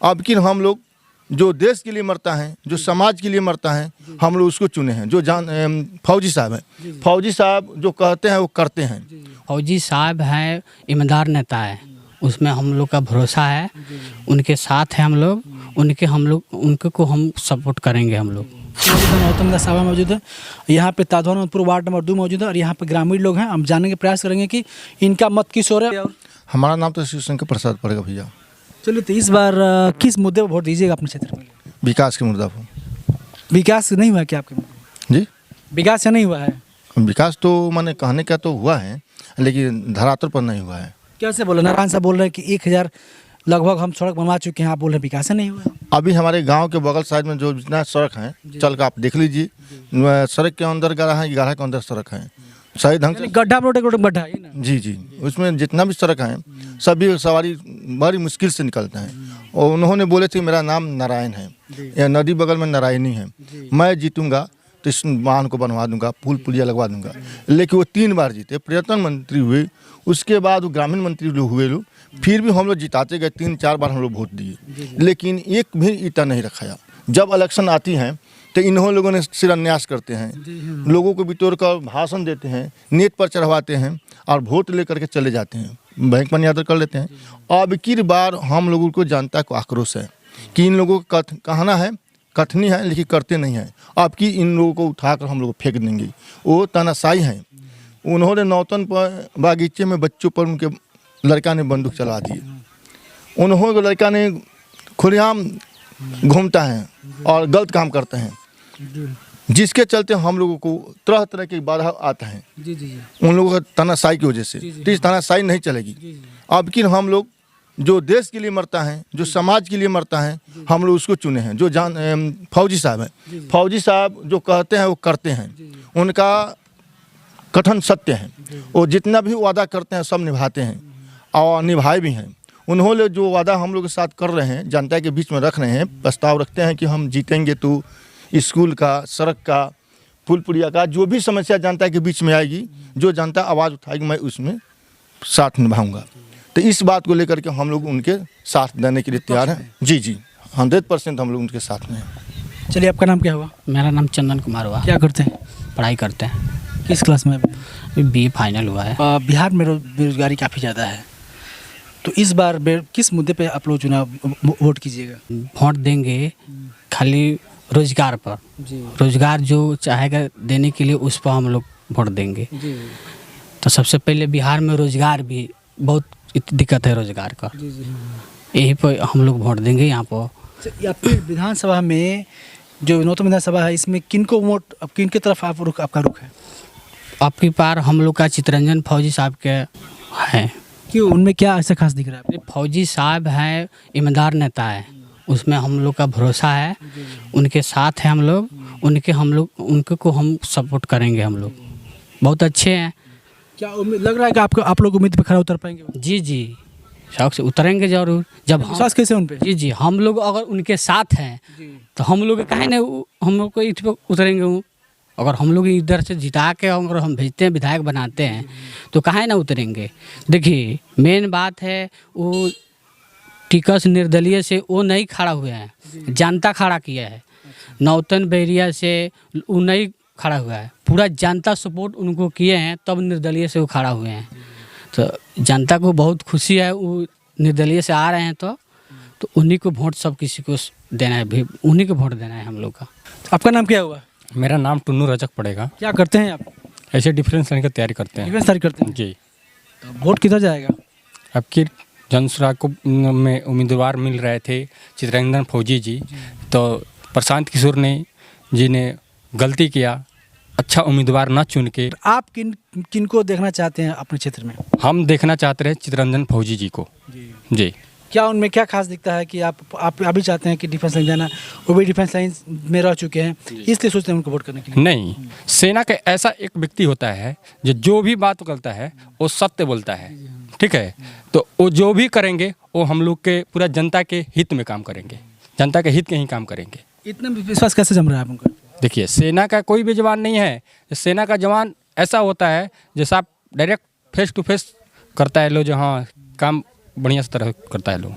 अब कि हम लोग जो देश के लिए मरता है, जो समाज के लिए मरता है, हम लोग उसको चुने हैं। जो फौजी साहब हैं, फौजी साहब जो कहते हैं वो करते हैं। फौजी साहब हैं, ईमानदार नेता है, उसमें हम लोग का भरोसा है। उनके साथ है हम लोग, उनके को हम सपोर्ट करेंगे हम लोग। नौतन विधानसभा सभा मौजूद है, यहाँ पे ताजवानपुर वार्ड नंबर 2 मौजूद है और यहाँ पे ग्रामीण लोग हैं। हम जानने के प्रयास करेंगे कि इनका मत किस ओर है। हमारा नाम तो शिवशंकर प्रसाद पड़ेगा भैया। चलिए, तो इस बार किस मुद्दे पर वोट दीजिएगा अपने क्षेत्र में? विकास के मुद्दा पर। विकास नहीं हुआ क्या आपके में? जी, विकास या नहीं हुआ है? विकास तो मैंने कहने का तो हुआ है, लेकिन धरातल पर नहीं हुआ है। कैसे बोले? नारायण साहब बोल रहे हैं कि 1000 लगभग हम सड़क बनवा चुके हैं, आप बोल रहे हैं विकास नहीं हुआ। अभी हमारे गांव के बगल साइड में जो जितना सड़क है, चल कर आप देख लीजिए, सड़क के अंदर गड्ढा है, गड्ढा के अंदर सड़क है, सही ढंग से गड्ढा गड्ढा है ना? जी, उसमें जितना भी सड़क है सभी सवारी बड़ी मुश्किल से निकलते हैं। और उन्होंने बोले थे मेरा नाम नारायण है, यह नदी बगल में नारायणी है, मैं जीतूंगा तो इस बांध को बनवा दूंगा, पुल पुलिया लगवा दूंगा। लेकिन वो 3 बार जीते, पर्यटन मंत्री हुए, उसके बाद वो ग्रामीण मंत्री लोग हुए लोग, फिर भी हम लोग जिताते गए, 3-4 बार हम लोग वोट दिए, लेकिन एक भी ईटा नहीं रखाया। जब इलेक्शन आती हैं तो इन्हों लोगों ने शिलान्यास करते हैं, लोगों को बिटोर कर भाषण देते हैं, नेट पर चढ़वाते हैं और वोट लेकर के चले जाते हैं, बैंक पर यात्रा कर लेते हैं। अब की बार हम लोगों को जनता को आक्रोश है कि इन लोगों का कहना है, कथनी है, लेकिन करते नहीं हैं। अब की इन लोगों को उठाकर हम लोग फेंक देंगे। वो तानाशाही हैं। उन्होंने नौतन पर बागीचे में बच्चों पर उनके लड़का ने बंदूक चला दिए। उन्होंने लड़का ने खुलेआम घूमता है और गलत काम करते हैं, जिसके चलते हम लोगों को तरह तरह की बाधा आता है उन लोगों का तानाशाही की वजह से। तो इस तानाशाही नहीं चलेगी। अब कि हम लोग जो देश के लिए मरता है, जो समाज के लिए मरता है, हम लोग उसको चुने हैं। जो फौजी साहब हैं, फौजी साहब जो कहते हैं वो करते हैं, उनका कथन सत्य है। वो जितना भी वादा करते हैं सब निभाते हैं और निभाए भी हैं। उन्होंने जो वादा हम लोग के साथ कर रहे हैं, जनता के बीच में रख रहे हैं, प्रस्ताव रखते हैं कि हम जीतेंगे तो स्कूल का, सड़क का, पुल पुलिया का, जो भी समस्या जनता के बीच में आएगी, जो जनता आवाज़ उठाएगी, मैं उसमें साथ निभाऊंगा। तो इस बात को लेकर के हम लोग उनके साथ देने के लिए तैयार हैं। जी 100% हम लोग उनके साथ में हैं। चलिए, आपका नाम क्या हुआ? मेरा नाम चंदन कुमार हुआ। क्या करते हैं? पढ़ाई करते हैं। किस क्लास में? BA फाइनल हुआ है। बिहार में बेरोजगारी काफ़ी ज़्यादा है, तो इस बार किस मुद्दे पे आप लोग चुनाव वोट कीजिएगा? वोट देंगे खाली रोजगार पर। रोजगार जो चाहेगा देने के लिए उस पर हम लोग वोट देंगे। तो सबसे पहले बिहार में रोजगार भी बहुत दिक्कत है, रोजगार का, यही पर हम लोग वोट देंगे। यहाँ पर आपकी विधानसभा में जो नौतन विधानसभा है, इसमें किनको वोट, अब किन की तरफ आपका रुख है? आपकी पार हम लोग का चितरंजन फौजी साहब के हैं। क्यों, उनमें क्या ऐसा खास दिख रहा है? फौजी साहब हैं, ईमानदार नेता है, उसमें हम लोग का भरोसा है। उनके साथ है हम लोग, उनके को हम सपोर्ट करेंगे। हम लोग बहुत अच्छे हैं। क्या लग रहा है कि आप लोग उम्मीद पे खरा उतर पाएंगे? जी, शौक से उतरेंगे जरूर। जब विश्वास कैसे उन पे? जी, हम लोग अगर उनके साथ हैं तो हम लोग काहे ना हम लोग को इस पर उतरेंगे। अगर हम लोग इधर से जिता के अगर हम भेजते हैं, विधायक बनाते हैं, तो काहे ना उतरेंगे। देखिए, मेन बात है वो टिकस निर्दलीय से वो नहीं खड़ा हुए हैं, जनता खड़ा किया है। नौतन बैरिया से वो नहीं खड़ा हुआ है, पूरा जनता सपोर्ट उनको किए हैं, तब निर्दलीय से वो खड़ा हुए हैं। तो जनता को बहुत खुशी है, वो निर्दलीय से आ रहे हैं, तो उन्हीं को वोट सब किसी को देना है, उन्हीं को वोट देना है हम लोग का। आपका नाम क्या हुआ? मेरा नाम टुन्नू रजक पड़ेगा। क्या करते हैं आप? ऐसे डिफरेंस लेने की तैयारी करते हैं। डिफेंस करते हैं जी। तो वोट किधर जाएगा? अब की जनसुराग को में उम्मीदवार मिल रहे थे चितरंजन फौजी जी, तो प्रशांत किशोर जी ने गलती किया, अच्छा उम्मीदवार न चुन के। आप किन को देखना चाहते हैं अपने क्षेत्र में? हम देखना चाहते रहे चितरंजन फौजी जी को। जी। क्या उनमें क्या खास दिखता है कि आप अभी चाहते हैं कि डिफेंस लाइन जाना, वो भी डिफेंस लाइन में रह चुके हैं, इसलिए सोचते हैं उनको वोट करने के लिए? नहीं, सेना का ऐसा एक व्यक्ति होता है जो भी बात करता है वो सत्य बोलता है, ठीक है। तो वो जो भी करेंगे वो हम लोग के पूरा जनता के हित में काम करेंगे, जनता के हित के ही काम करेंगे। इतना विश्वास कैसे जम रहा है आपको? देखिए, सेना का कोई भी जवान नहीं है, सेना का जवान ऐसा होता है जैसा आप डायरेक्ट फेस टू फेस करता है लो, जो हाँ काम बढ़िया से तरह करता है लोग।